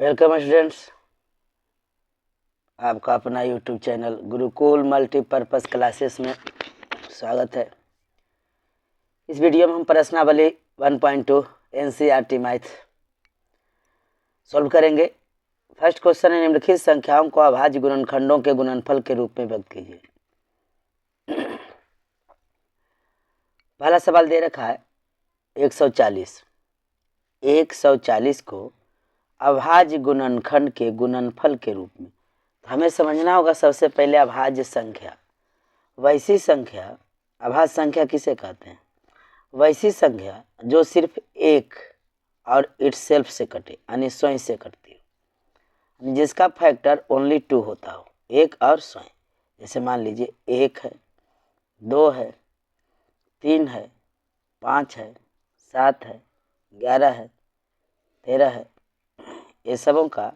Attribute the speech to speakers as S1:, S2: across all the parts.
S1: Welcome students, आपका अपना YouTube channel Gurukul multipurpose classes में स्वागत है। इस वीडियो में हम प्रश्नावली 1.2 एनसीईआरटी मैथ सॉल्व करेंगे। फर्स्ट क्वेश्चन है, निम्नलिखित संख्याओं को अभाज्य गुणनखंडों के गुणनफल के रूप में व्यक्त कीजिए। पहला सवाल दे रखा है 140। 140 को अभाज्य गुणनखंड के गुणनफल के रूप में, तो हमें समझना होगा सबसे पहले अभाज्य संख्या। वैसी संख्या, अभाज्य संख्या किसे कहते हैं? वैसी संख्या जो सिर्फ एक और इट सेल्फ से कटे, यानी स्वयं से कटती हो, जिसका फैक्टर ओनली 2 होता हो, एक और स्वयं। जैसे मान लीजिए 1 है, 2 है, 3 है, 5 है, 7 है, 11 है, 13 है। ये सबों का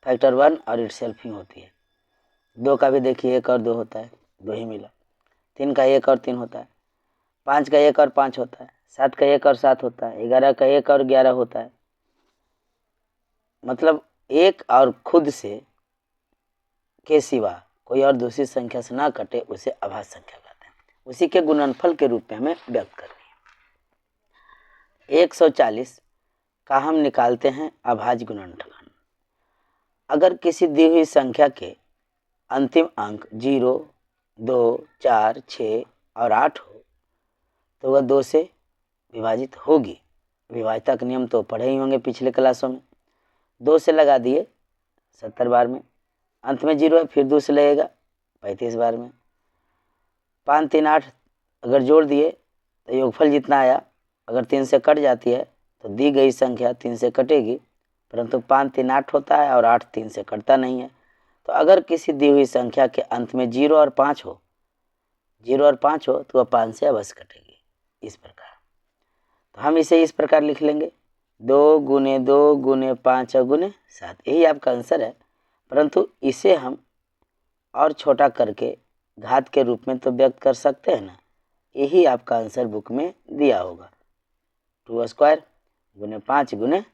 S1: फैक्टर 1 और इट सेल्फ ही होती है। 2 का भी देखिए 1 और 2 होता है, 2 ही मिला। 3 का 1 और 3 होता है। 5 का 1 और 5 होता है। 7 का 1 और 7 होता है। 11 का 1 और 11 होता है। मतलब एक और खुद से के सिवा कोई और दूसरी संख्या से ना कटे, उसे अभाज्य संख्या कहते हैं। उसी के गुणनफल के रूप में हमें व्यक्त करनी है। 140 का हम निकालते हैं अभाज्य गुणनखंड। अगर किसी दी हुई संख्या के अंतिम अंक 0, 2, 4, 6 और 8 हो तो वह 2 से विभाजित होगी। विभाज्यता के नियम तो पढ़े ही होंगे पिछले क्लासों में। 2 से लगा दिए 70 बार में, अंत में 0 है, फिर 2 से लगेगा 35 बार में। 5, 3, 8 अगर जोड़ दिए तो योगफल जितना आया, अगर 3 से कट जाती है तो दी गई संख्या 3 से कटेगी, परंतु 5, 3, 8 होता है और 8 3 से कटता नहीं है। तो अगर किसी दी हुई संख्या के अंत में 0 और 5 हो, 0 और 5 हो तो वह 5 से अवश्य कटेगी। इस प्रकार तो हम इसे इस प्रकार लिख लेंगे, 2 गुने 2 गुने 5 गुने 7। यही आपका आंसर है, परंतु इसे हम और छोटा करके घात के रूप में तो व्यक्त कर सकते हैं ना। यही आपका आंसर बुक में दिया होगा, 2 स्क्वायर गुने 5 गुने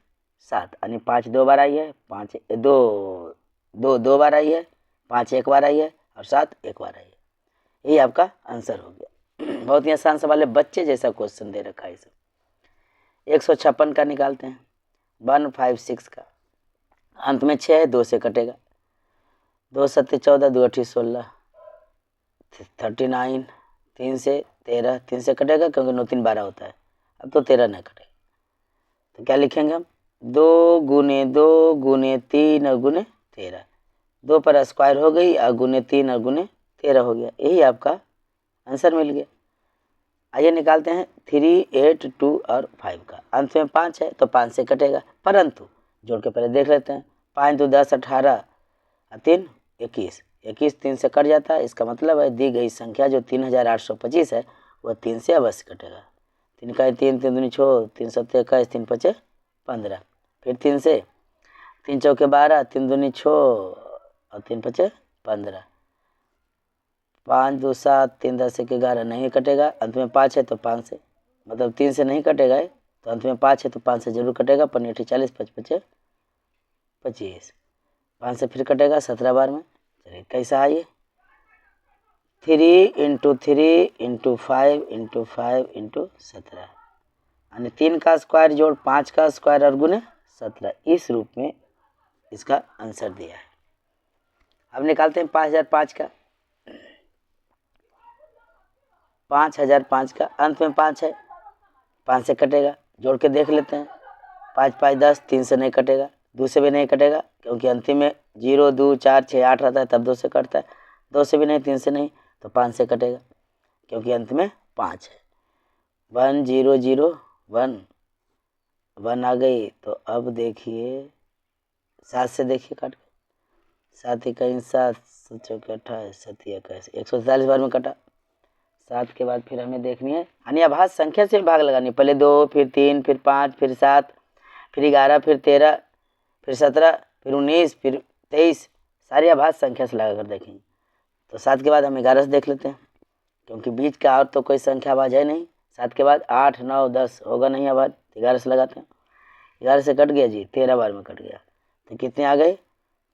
S1: 7, यानी 5 2 बार आई है, 5 2 बार आई है, 5 1 बार आई है और 7 1 बार आई है। यही आपका आंसर हो गया। बहुत ही आसान सवाल है, बच्चे जैसा क्वेश्चन दे रखा है इसे। 156 का निकालते हैं। 156 का अंत में 6 है, 2 से कटेगा। 2 7 14, 2 8 16, 39, 3 से 13, 3 से कटेगा क्योंकि 9 3 12 होता है। अब तो 13 नहीं कटेगा, तो क्या लिखेंगे हम? 2 गुने 2 गुने 3 और गुने 13। 2 पर स्क्वायर हो गई और गुने 3 और गुने 13 हो गया। यही आपका आंसर मिल गया। आइए निकालते हैं 3, 8, 2 और 5 का। अंत में 5 है तो 5 से कटेगा, परंतु जोड़ के पहले देख लेते हैं। 5 2 10 18 और 3 21, 21 3 से कट जाता है। इसका मतलब है दी गई संख्या जो 3825 है वह 3 से अवश्य कटेगा। 3 का 3, 3 दूनी 6, 3 7 21, 3 5 15, फिर 3 से 3 चौके 12, 3 दूनी 6 और 3 5 15, 5 2 7, 3 10 1 11 नहीं कटेगा। अंत में 5 है तो 5 से, मतलब 3 से नहीं कटेगा, तो अंत में 5 है तो 5 से जरूर कटेगा। 5 40, 5 5 25, 5 से फिर कटेगा 17 बार में। चलिए कैसा है ये? 3 × 3 × 5 × 5 × 17, यानी 3 का स्क्वायर जोड़ 5 का स्क्वायर और गुने 17। इस रूप में इसका आंसर दिया है। अब निकालते हैं 5005 का। 5005 का अंत में 5 है, 5 से कटेगा, जोड़ के देख लेते हैं। 5 5 10, 3 से नहीं कटेगा, 2 से भी नहीं कटेगा क्योंकि अंतिम में 0 2 4 6 8 रहता है, तब 2 से कटता है। 2 से भी नहीं, 3 से नहीं, तो 5 से कटेगा क्योंकि अंत में 5 है। 1 0 0 1 1 आ गई, तो अब देखिए 7 से देखिए काट के, 7 1 7 7 28 7 21, 147 बार में कटा। 7 के बाद फिर हमें देखनी है, यानी अभाज्य संख्या से भाग लगानी। पहले 2, फिर 3, फिर 5, फिर 7, फिर 11, फिर 13, फिर 17, फिर 19, फिर 23, सारी अभाज्य संख्या से लगा कर देखेंगे। तो 7 के बाद हम 11 से देख लेते हैं, क्योंकि बीच का और तो कोई संख्या अभाज्य है नहीं। 7 के बाद 8 9 10 होगा नहीं अभाज्य, 11 से लगाते हैं। 11 से कट गया जी, 13 बार में कट गया। तो कितने आ गए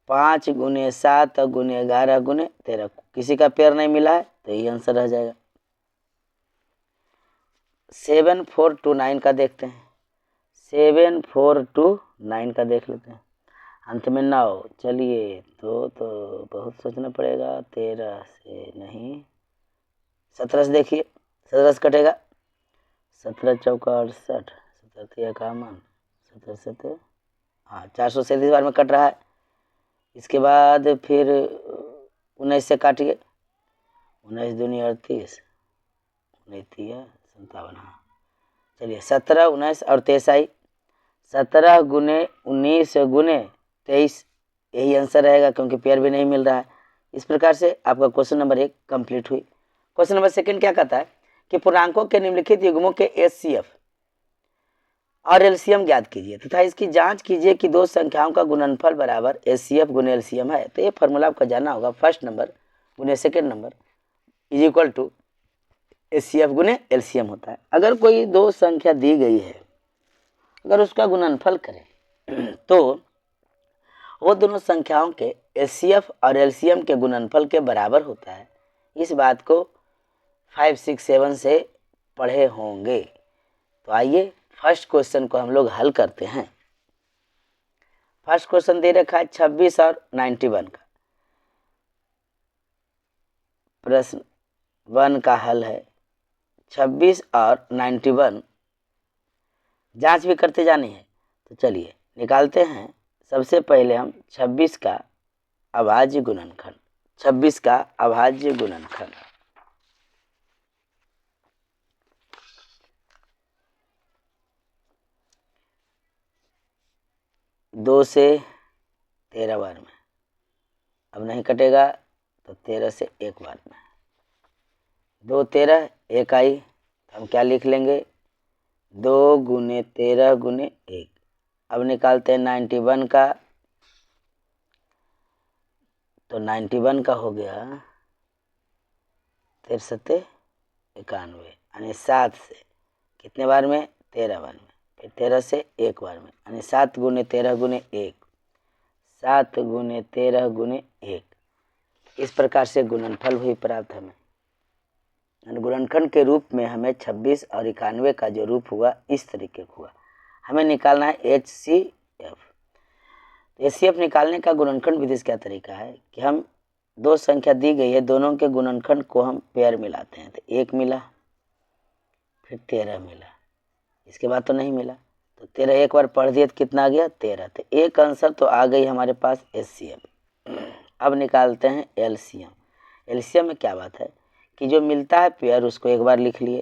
S1: 5 गुने 7 गुने 11 गुने 13। किसी का पेयर नहीं मिला है तो यही आंसर रह जाएगा। 7429 का देखते हैं। 7429 का देख लेते हैं। अंत में 9। चलिए तो बहुत सोचना पड़ेगा। 13 से नहीं 17 से देखिए। 17 से कटेगा। 17 चौका 68, 17 का मान 17 से हाँ 437 बार में कट रहा है। इसके बाद फिर 19 से काटिए। 19 दूनी 38, 19 57। हाँ चलिए 17 19 और 23 आई। 17 गुने 19 गुने 23 यही आंसर रहेगा क्योंकि पेयर भी नहीं मिल रहा है। इस प्रकार से आपका क्वेश्चन नंबर 1 कंप्लीट हुई। क्वेश्चन नंबर 2 क्या कहता है कि पूर्णांकों के निम्नलिखित युग्मों के एचसीएफ और एलसीएम ज्ञात कीजिए तथा इसकी जांच कीजिए कि दो संख्याओं का गुणनफल बराबर एचसीएफ गुने एलसीएम है। तो ये फॉर्मूला आपको जानना होगा। फर्स्ट नंबर गुने second number is equal to HCF गुने एलसीएम होता है। अगर कोई दो संख्या दी गई है, अगर उसका गुणनफल करें तो वो दोनों संख्याओं के एचसीएफ और एलसीएम के गुणनफल के बराबर होता है। इस बात को 5 6 7 से पढ़े होंगे। तो आइए फर्स्ट क्वेश्चन को हम लोग हल करते हैं। फर्स्ट क्वेश्चन दे रखा है 26 और 91 का। प्रश्न 1 का हल है 26 और 91। जांच भी करते जानी है। तो चलिए निकालते हैं। सबसे पहले हम 26 का अभाज्य गुणनखंड। 26 का अभाज्य गुणनखंड 2 से 13 बार में। अब नहीं कटेगा तो 13 से 1 बार में। 2 13 1 आई तो हम क्या लिख लेंगे 2 गुने 13 गुने 1। अब निकालते हैं 91 का। तो 91 का हो गया 13 91 यानी 7 से कितने बार में 13 बार में। फिर 13 से 1 बार में यानी 7 गुने 13 गुने 1। 7 गुने 13 गुने 1। इस प्रकार से गुणनफल हुई प्राप्त हमें। गुणनखंड के रूप में हमें 26 और 91 का जो रूप हुआ इस तरीके का हुआ। हमें निकालना है एचसीएफ। एचसीएफ निकालने का गुणनखंड विधि से क्या तरीका है कि हम दो संख्या दी गई है, दोनों के गुणनखंड को हम पेयर मिलाते हैं। तो 1 मिला, फिर 13 मिला, इसके बाद तो नहीं मिला। तो 13 एक बार पढ़ दिए तो कितना आ गया 13। तो एक आंसर तो आ गई हमारे पास एचसीएफ। अब निकालते हैं एलसीएम। एलसीएम में क्या बात है कि जो मिलता है पेयर उसको एक बार लिख लिए।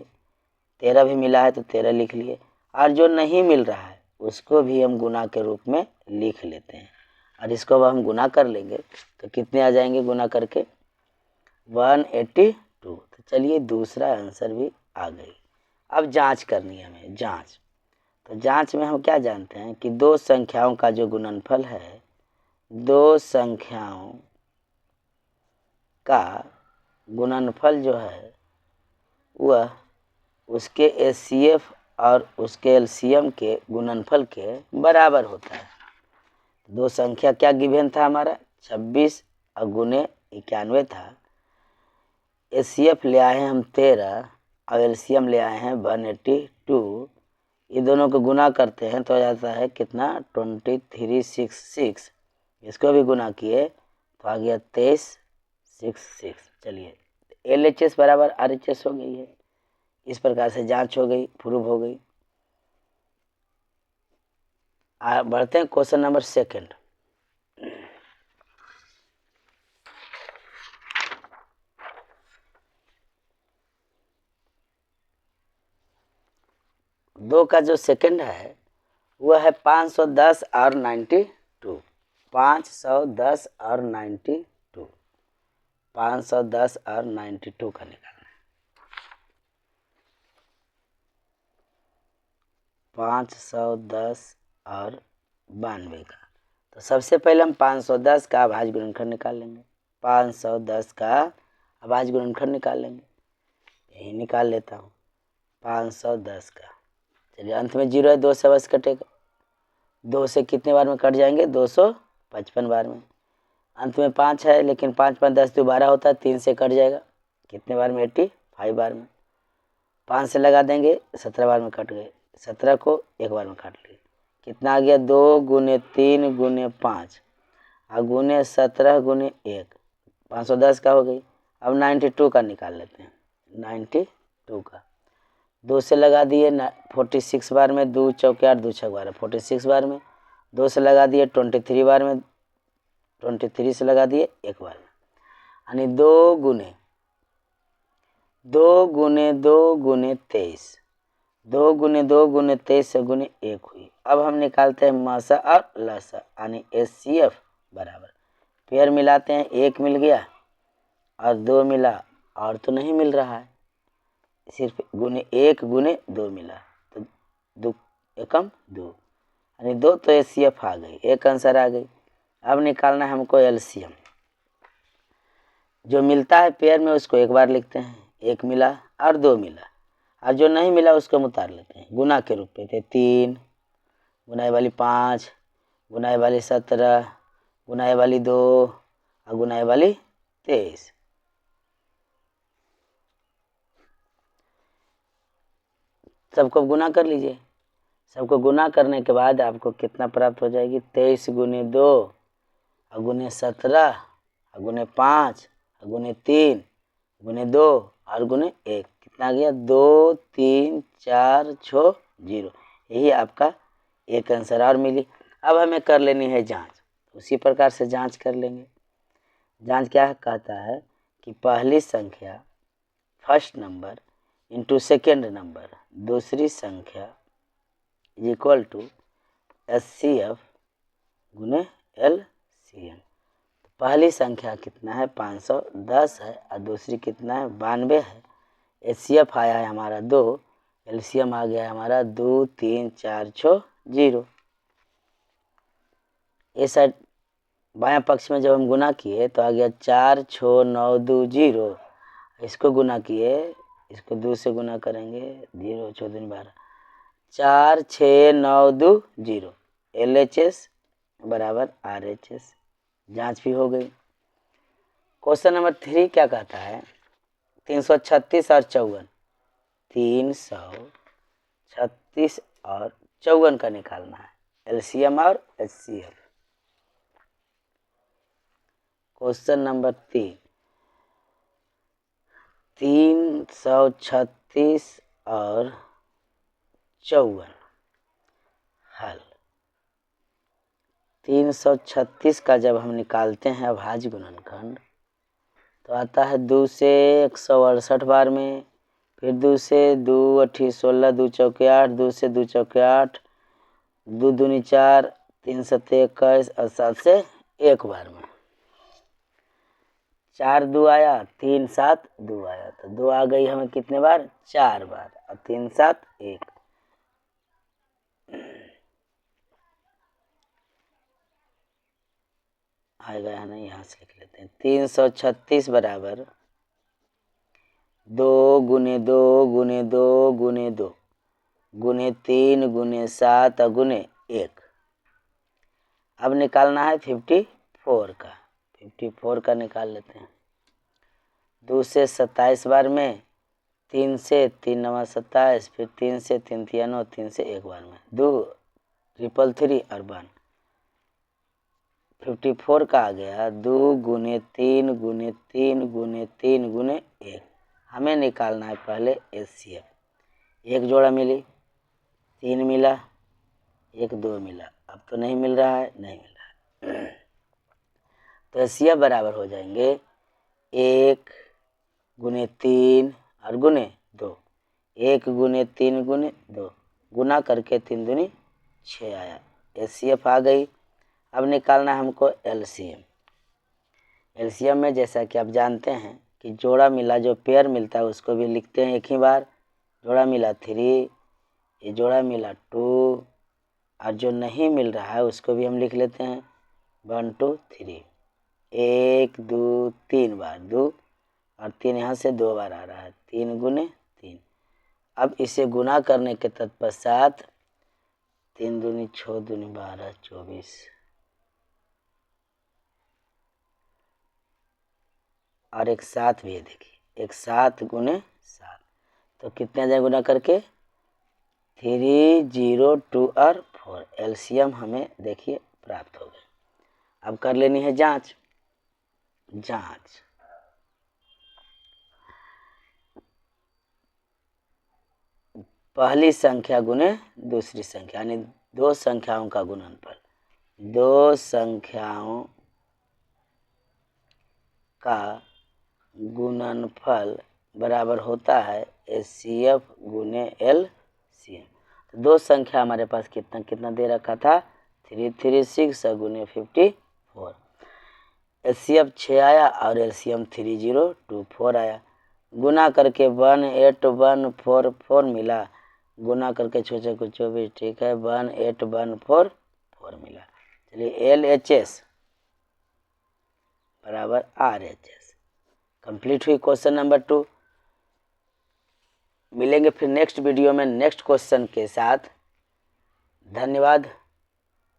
S1: 13 भी मिला है तो 13 लिख लिए, और जो नहीं मिल रहा है उसको भी हम गुना के रूप में लिख लेते हैं। और इसको अब हम गुना कर लेंगे तो कितने आ जाएंगे गुना करके 182। तो चलिए दूसरा आंसर भी आ गई। अब जांच करनी है हमें। जांच तो जांच में हम क्या जानते हैं कि दो संख्याओं का जो गुणनफल है, दो संख्याओं का गुणनफल जो है वह उसके एचसीएफ और उसके एलसीएम के गुणनफल के बराबर होता है। दो संख्या क्या गिवन था हमारा 26 और गुने 91 था। एचसीएफ ले आए हैं हम 13 और एलसीएम ले आए हैं 182। ये दोनों को गुना करते हैं तो आ जाता है कितना 2366। इसको भी गुना किए तो आ गया 2366। चलिए LHS बराबर RHS हो गई है। इस प्रकार से जांच हो गई, प्रूव हो गई। बढ़ते हैं क्वेश्चन नंबर 2। दो का जो सेकंड है वह है 510 और 92। 510 और 92, 510 और 92 का निकालना है। 510 और 92 का। तो सबसे पहले हम 510 का अभाज्य गुणनखंड निकाल लेंगे। 510 का अभाज्य गुणनखंड निकाल लेंगे। यही निकाल लेता हूँ 510 का। चलिए अंत में 0 है, 2 से अवश्य कटेगा। 2 से कितने बार में कट जाएंगे? 255 बार में। अंत में 5 है, लेकिन 5 5 10 12 होता है, 3 से कट जाएगा कितने बार में? 85 बार में। 5 से लगा देंगे, 17 बार में कट गए। 17 को एक बार में काट लिए, कितना आ गया? 2 गुने 3 गुने 5 और गुने 17 गुने 1, 510 का हो गई। अब 92 का निकाल लेते हैं, 92 का 2 से लगा दिए 46 बार में, 2 चौके 8 2 छक 12, 46 बार में। 2 से लगा दिए 23 बार में, 23 से लगा दिए एक बार में, यानी 2 गुने 2 गुने 2 गुने 23, 2 गुने 2 गुने 23 से गुने 1 हुई। अब हम निकालते हैं मासा और लसा, यानी HCF बराबर, पेयर मिलाते हैं, 1 मिल गया और 2 मिला, और तो नहीं मिल रहा है, सिर्फ गुने 1 गुने 2 मिला, तो 2 एकम 2, यानी 2, तो HCF आ गई, एक आंसर आ गई। अब निकालना है हमको LCM। जो मिलता है पेयर में उसको एक बार लिखते हैं, 1 मिला और 2 मिला, और जो नहीं मिला उसको हम उतार लेते हैं गुना के रूप में। 3 गुनाए वाली 5 गुनाए वाली 17 गुनाए वाली 2 और गुनाए वाली 23। सबको गुना कर लीजिए। सबको गुना करने के बाद आपको कितना प्राप्त हो जाएगी? 23 गुने 2 और गुने 17 और गुने 5 और गुने 3 गुने 2 और गुने 1, कितना गया? 2 3 4 6 0। यही आपका एक आंसर और मिली। अब हमें कर लेनी है जांच, उसी प्रकार से जांच कर लेंगे। जांच क्या कहता है कि पहली संख्या first number into second number, दूसरी संख्या इक्वल टू HCF गुने LCM। पहली संख्या कितना है? 510 है, और दूसरी कितना है? 92 है। HCF आया है हमारा 2, LCM आ गया है हमारा 2 3 4 6 0। ये साइड बायां पक्ष में जब हम गुना किए तो आ गया 4 6 9 2 0। इसको गुना किए, इसको 2 से गुना करेंगे, 0 6 2 12, 4 6 9 2 0। LHS बराबर RHS। जांच भी हो गई। क्वेश्चन नंबर 3 क्या कहता है? 336 और 54, 336 और 54 का निकालना है, LCM और HCF। क्वेश्चन नंबर 3, 336 और 54 हल। 336 का जब हम निकालते हैं अभाज्य गुणनखंड तो आता है 2 से 168 बार में, फिर 2 से 2 8 16 2 चौके 8, 2 से 2 चौके 8, 2 दूनी 4, 3 सत्ते 21 और 7 से 1 बार में। 4 2 आया, 3 7 2 आया, तो 2 आ गई हमें कितने बार? 4 बार, और 3 7 1। आएगा है ना, यहाँ से लिख लेते हैं। 336 बराबर 2 गुने 2 गुने 2 गुने 2 गुने 3 गुने 7 और गुने 1। अब निकालना है 54 का। 54 का निकाल लेते हैं। 2 से 27 बार में, 3 से 3 9 27, फिर 3 से 3 3 9, 3 से 1 बार में, 2 3 3 और 1। 54 का आ गया 2 गुने 3 गुने 3 गुने 3 गुने 1। हमें निकालना है पहले HCF। 1 जोड़ा मिली, 3 मिला, 1 2 मिला, अब तो नहीं मिल रहा है, नहीं मिल रहा है। तो HCF बराबर हो जाएंगे 1 गुने 3 और गुने 2, 1 गुने 3 गुने 2, गुना करके 3 दूनी 6 आया, HCF आ गई। अब निकालना है हमको LCM। LCM में जैसा कि आप जानते हैं कि जोड़ा मिला, जो पेयर मिलता है उसको भी लिखते हैं एक ही बार। जोड़ा मिला 3, ये जोड़ा मिला 2, और जो नहीं मिल रहा है उसको भी हम लिख लेते हैं 1 2 3। 1 2 3 बार 2, और 3 यहाँ से 2 बार आ रहा है, 3 गुने 3। अब इसे गुना करने के तत्पश्चात 3 दूनी 6 दूनी 12 24 और एक 7 भी है। देखिए एक 7 गुने 7 तो कितने आ जाए गुना करके 3 0 2 और 4 एलसीएम हमें देखिए प्राप्त हो गया। अब कर लेनी है जांच। पहली संख्या गुने दूसरी संख्या यानी दो संख्याओं का गुणनफल। दो संख्याओं का गुणनफल बराबर होता है HCF गुने LCM। तो दो संख्या हमारे पास कितना कितना दे रखा था 336 गुने 54। HCF 6 आया और LCM 3024 आया। गुना करके 18144 मिला। गुना करके छोटे को 24 ठीक है 18144 मिला। चलिए LHS बराबर RHS कंप्लीट हुई क्वेश्चन नंबर 2। मिलेंगे फिर नेक्स्ट वीडियो में नेक्स्ट क्वेश्चन के साथ। धन्यवाद।